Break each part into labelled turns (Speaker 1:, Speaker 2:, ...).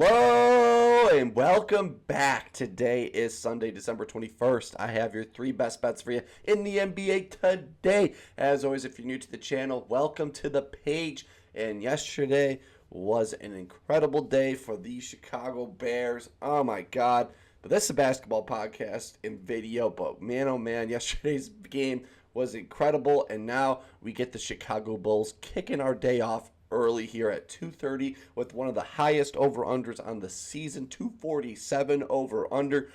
Speaker 1: Hello and welcome back. Today is Sunday, December 21st. I have your three best bets for you in the NBA today. As always, if you're new to the channel, welcome to the page. And yesterday was an incredible day for the Chicago Bears. Oh my God. But this is a basketball podcast and video. But man, oh man, yesterday's game was incredible. And now we get the Chicago Bulls kicking our day off early here at 2:30 with one of the highest over-unders on the season, 247 over-under.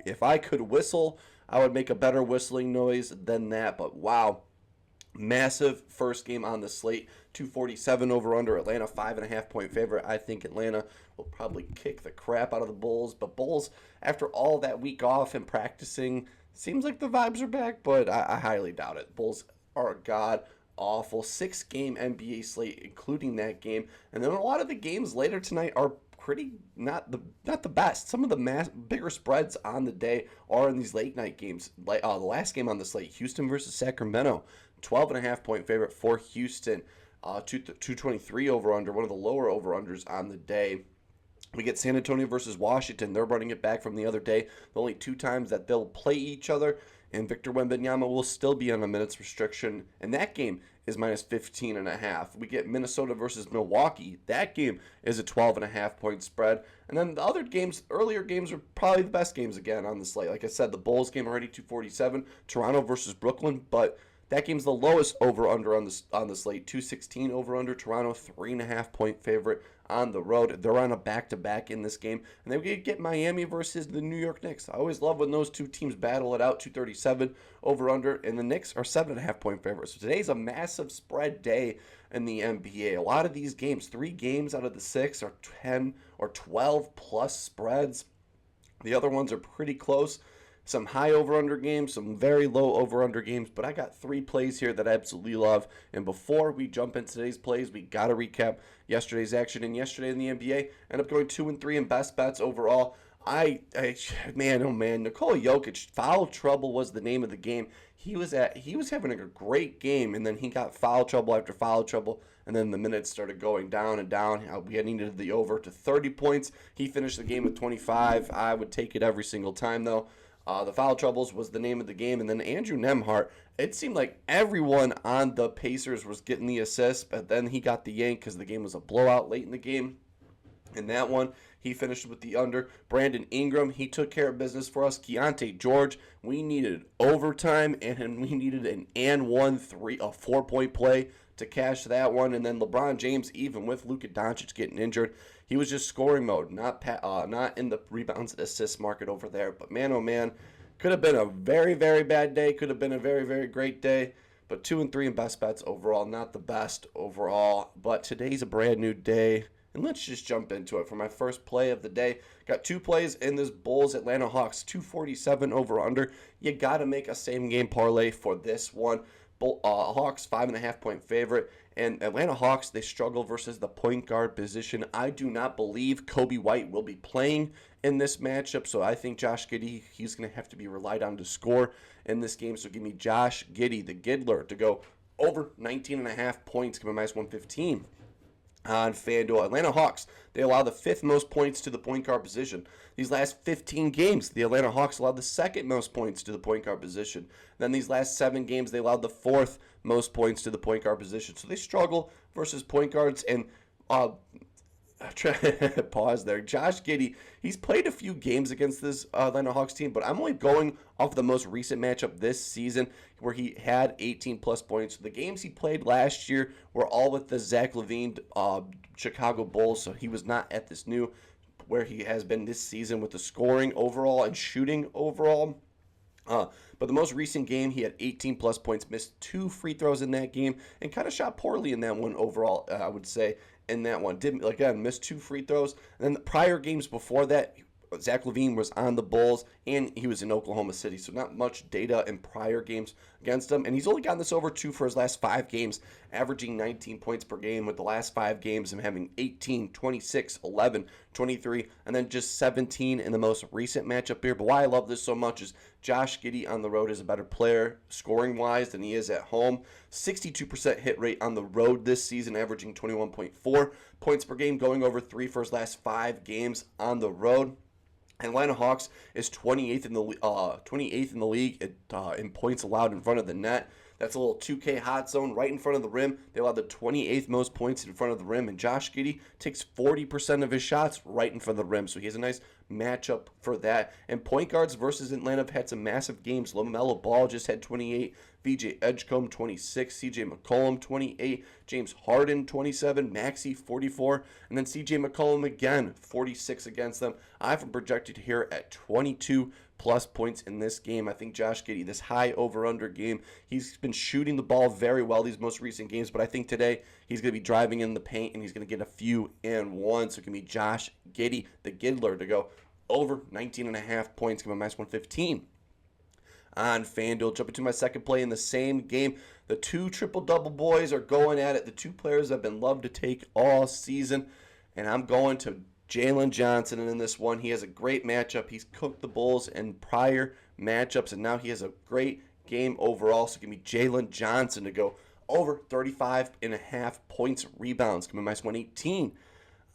Speaker 1: If I could whistle, I would make a better whistling noise than that, but wow. Massive first game on the slate, 247 over-under, Atlanta 5.5 point favorite. I think Atlanta will probably kick the crap out of the Bulls, but Bulls, after all that week off and practicing, seems like the vibes are back, but I highly doubt it. Bulls are god awful. 6-game NBA slate, including that game, and then a lot of the games later tonight are pretty not the best. Some of the bigger spreads on the day are in these late night games. Like the last game on the slate, Houston versus Sacramento, 12.5 point favorite for Houston. 223 over under, one of the lower over unders on the day. We get San Antonio versus Washington. They're running it back from the other day. The only two times that they'll play each other. And Victor Wembanyama will still be on a minutes restriction. And that game is minus 15.5. We get Minnesota versus Milwaukee. That game is a 12.5 point spread. And then the other games, earlier games, are probably the best games again on the slate. Like I said, the Bulls game already 247. Toronto versus Brooklyn. But that game's the lowest over-under on the slate, 216 over-under. Toronto, 3.5 point favorite on the road. They're on a back-to-back in this game. And then we get Miami versus the New York Knicks. I always love when those two teams battle it out, 237 over-under. And the Knicks are 7.5 point favorites. So today's a massive spread day in the NBA. A lot of these games, 3 games out of the 6 are 10 or 12 plus spreads. The other ones are pretty close. Some high over-under games, some very low over-under games, but I got 3 plays here that I absolutely love. And before we jump into today's plays, we got to recap yesterday's action. And yesterday in the NBA, ended up going 2-3 in best bets overall. Man, oh man, Nikola Jokic, foul trouble was the name of the game. He was having a great game, and then he got foul trouble after foul trouble, and then the minutes started going down and down. We had needed the over to 30 points. He finished the game with 25. I would take it every single time, though. The foul troubles was the name of the game. And then Andrew Nembhard, it seemed like everyone on the Pacers was getting the assist, but then he got the yank because the game was a blowout late in the game. In that one, he finished with the under. Brandon Ingram, he took care of business for us. Keontae George, we needed overtime, and we needed an and 1-3, a 4-point play to cash that one. And then LeBron James, even with Luka Doncic getting injured, he was just scoring mode, not in the rebounds and assists market over there. But man, oh man, could have been a very, very bad day. Could have been a very, very great day. But 2-3 in best bets overall, not the best overall. But today's a brand new day. And let's just jump into it. For my first play of the day, got 2 plays in this Bulls Atlanta Hawks, 247 over under. You got to make a same game parlay for this one. Hawks 5.5 point favorite, and Atlanta Hawks, they struggle versus the point guard position. I do not believe Kobe White will be playing in this matchup, so I think Josh Giddey, he's going to have to be relied on to score in this game. So give me Josh Giddey, the Giddler, to go over 19.5 points, give me minus 115. On FanDuel. Atlanta Hawks, they allow the 5th most points to the point guard position. These last 15 games, the Atlanta Hawks allowed the 2nd most points to the point guard position. Then these last 7 games, they allowed the 4th most points to the point guard position. So they struggle versus point guards. And pause there. Josh Giddey, he's played a few games against this Atlanta Hawks team, but I'm only going off the most recent matchup this season where he had 18 plus points. The games he played last year were all with the Zach LaVine Chicago Bulls, so he was not at this new where he has been this season with the scoring overall and shooting overall. But the most recent game, he had 18 plus points, missed 2 free throws in that game, and kind of shot poorly in that one overall, I would say. In that one, didn't, again, missed 2 free throws. And then the prior games before that, Zach LaVine was on the Bulls, and he was in Oklahoma City, so not much data in prior games against him. And he's only gotten this over 2 for his last 5 games, averaging 19 points per game, with the last 5 games him having 18, 26, 11, 23, and then just 17 in the most recent matchup here. But why I love this so much is Josh Giddey on the road is a better player scoring-wise than he is at home. 62% hit rate on the road this season, averaging 21.4 points per game, going over 3 for his last 5 games on the road. Atlanta Hawks is 28th in the league in points allowed in front of the net. That's a little 2K hot zone right in front of the rim. They allow the 28th most points in front of the rim, and Josh Giddey takes 40% of his shots right in front of the rim. So he has a nice matchup for that. And point guards versus Atlanta have had some massive games. LaMelo Ball just had 28, VJ Edgecombe 26, CJ McCollum 28, James Harden 27, Maxey 44, and then CJ McCollum again 46 against them. I have him projected here at 22 plus points in this game. I think Josh Giddey, this high over-under game, he's been shooting the ball very well these most recent games, but I think today he's going to be driving in the paint and he's going to get a few and one. So it can be Josh Giddey, the Giddler, to go over 19.5 points, give him a minus 115. On FanDuel, jumping to my second play in the same game. The 2 triple-double boys are going at it. The 2 players I've been loved to take all season, and I'm going to Jalen Johnson in this one. He has a great matchup. He's cooked the Bulls in prior matchups, and now he has a great game overall. So give me Jalen Johnson to go over 35.5 points, rebounds. Give me minus 118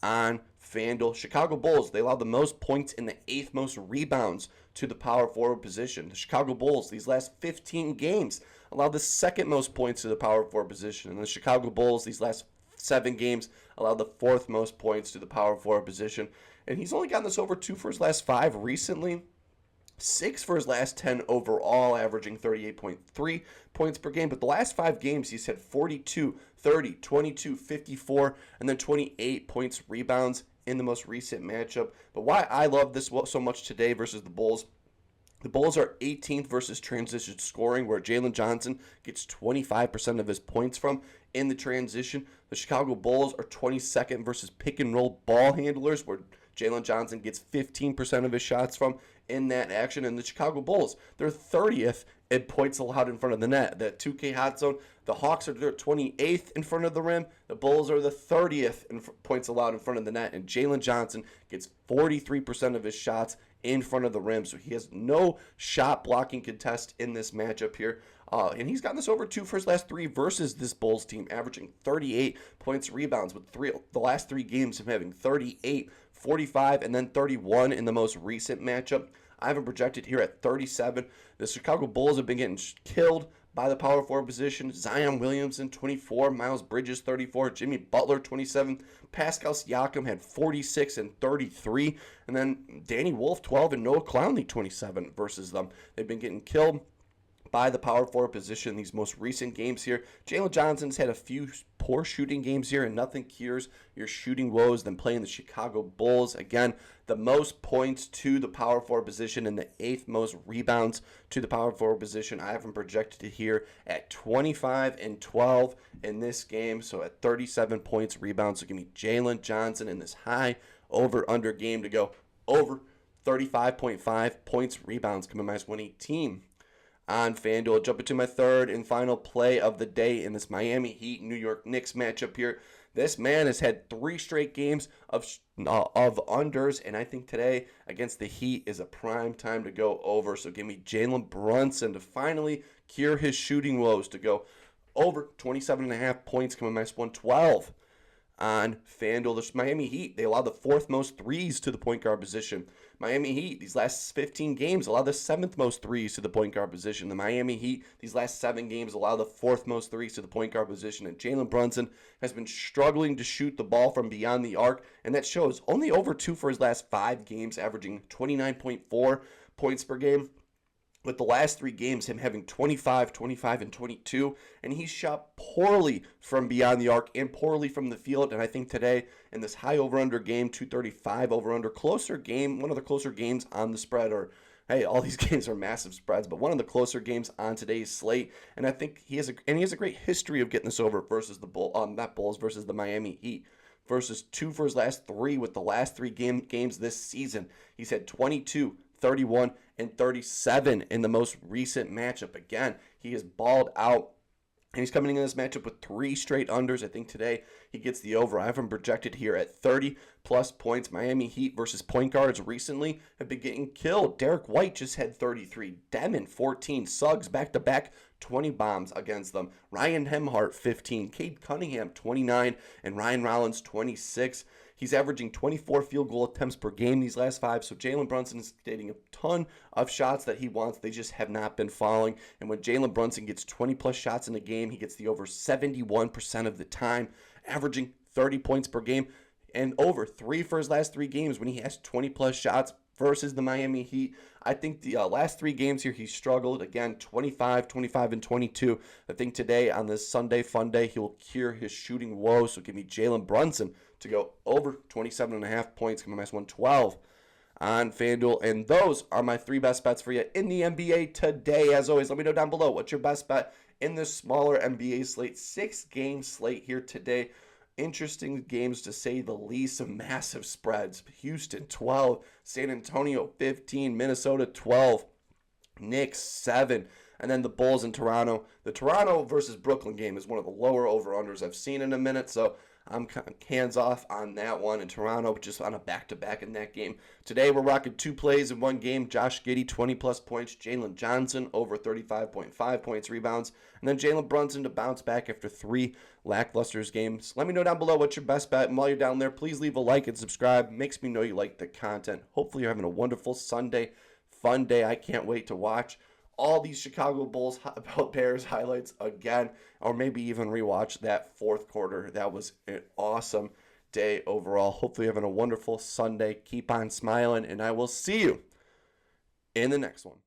Speaker 1: on FanDuel. Chicago Bulls, they allow the most points in the 8th most rebounds to the power forward position. The Chicago Bulls, these last 15 games, allow the 2nd most points to the power forward position. And the Chicago Bulls, these last 7 games, allow the 4th most points to the power forward position. And he's only gotten this over 2 for his last 5 recently. 6 for his last 10 overall, averaging 38.3 points per game. But the last 5 games, he's had 42, 30, 22, 54, and then 28 points rebounds in the most recent matchup. But why I love this so much today versus the Bulls, the Bulls are 18th versus transition scoring, where Jalen Johnson gets 25% of his points from in the transition. The Chicago Bulls are 22nd versus pick and roll ball handlers, where Jalen Johnson gets 15% of his shots from in that action. And the Chicago Bulls, they're 30th in points allowed in front of the net. That 2K hot zone, the Hawks are 28th in front of the rim. The Bulls are the 30th in points allowed in front of the net. And Jalen Johnson gets 43% of his shots in front of the rim. So he has no shot blocking contest in this matchup here. And he's gotten this over 2 for his last 3 versus this Bulls team, averaging 38 points, rebounds, with the last 3 games him having 38, 45, and then 31 in the most recent matchup. I have him projected here at 37. The Chicago Bulls have been getting killed by the power forward position. Zion Williamson, 24. Miles Bridges, 34. Jimmy Butler, 27. Pascal Siakam had 46 and 33. And then Danny Wolf, 12. And Noah Clowney, 27 versus them. They've been getting killed by the power forward position in these most recent games here. Jalen Johnson's had a few poor shooting games here, and nothing cures your shooting woes than playing the Chicago Bulls. Again, the most points to the power forward position and the 8th most rebounds to the power forward position. I have him projected here at 25 and 12 in this game, so at 37 points, rebounds. So give me Jalen Johnson in this high over-under game to go over 35.5 points, rebounds, coming minus 118. On FanDuel, jump into my third and final play of the day in this Miami Heat New York Knicks matchup here. This man has had 3 straight games of unders, and I think today against the Heat is a prime time to go over. So give me Jalen Brunson to finally cure his shooting woes to go over 27.5 points, coming minus 112. On FanDuel, the Miami Heat, they allow the 4th most threes to the point guard position. Miami Heat, these last 15 games, allow the 7th most threes to the point guard position. The Miami Heat, these last 7 games, allow the 4th most threes to the point guard position. And Jalen Brunson has been struggling to shoot the ball from beyond the arc, and that shows. Only over 2 for his last 5 games, averaging 29.4 points per game. With the last 3 games, him having 25, 25, and 22, and he shot poorly from beyond the arc and poorly from the field. And I think today, in this high over-under game, 235 over-under, closer game, one of the closer games on the spread, or hey, all these games are massive spreads, but one of the closer games on today's slate. And I think he has a great history of getting this over versus the Bulls versus the Miami Heat. versus 2 for his last 3 with the last 3 games this season. He's had 22, 31, and 37 in the most recent matchup. Again, he has balled out. And he's coming into this matchup with 3 straight unders. I think today he gets the over. I have him projected here at 30-plus points. Miami Heat versus point guards recently have been getting killed. Derek White just had 33. Demon, 14. Suggs, back-to-back, 20 bombs against them. Ryan Hemhart, 15. Cade Cunningham, 29. And Ryan Rollins, 26. He's averaging 24 field goal attempts per game these last 5. So Jalen Brunson is getting a ton of shots that he wants. They just have not been falling. And when Jalen Brunson gets 20-plus shots in a game, he gets the over 71% of the time, averaging 30 points per game and over 3 for his last 3 games when he has 20-plus shots versus the Miami Heat. I think the last 3 games here he struggled. Again, 25, 25, and 22. I think today on this Sunday Funday, he will cure his shooting woes. So give me Jalen Brunson to go over 27.5 points. Come on, minus 112 on FanDuel. And those are my 3 best bets for you in the NBA today. As always, let me know down below what's your best bet in this smaller NBA slate. 6-game slate here today. Interesting games to say the least. Some massive spreads. Houston 12, San Antonio 15, Minnesota 12, Knicks 7, and then the Bulls in Toronto. The Toronto versus Brooklyn game is one of the lower over-unders I've seen in a minute, so I'm hands off on that one. In Toronto, just on a back-to-back in that game. Today, we're rocking 2 plays in one game. Josh Giddey, 20-plus points. Jalen Johnson, over 35.5 points, rebounds. And then Jalen Brunson to bounce back after 3 lackluster games. Let me know down below what's your best bet. And while you're down there, please leave a like and subscribe. Makes me know you like the content. Hopefully, you're having a wonderful Sunday fun day. I can't wait to watch all these Chicago Bulls Bears highlights again, or maybe even rewatch that 4th quarter. That was an awesome day overall. Hopefully you're having a wonderful Sunday. Keep on smiling, and I will see you in the next one.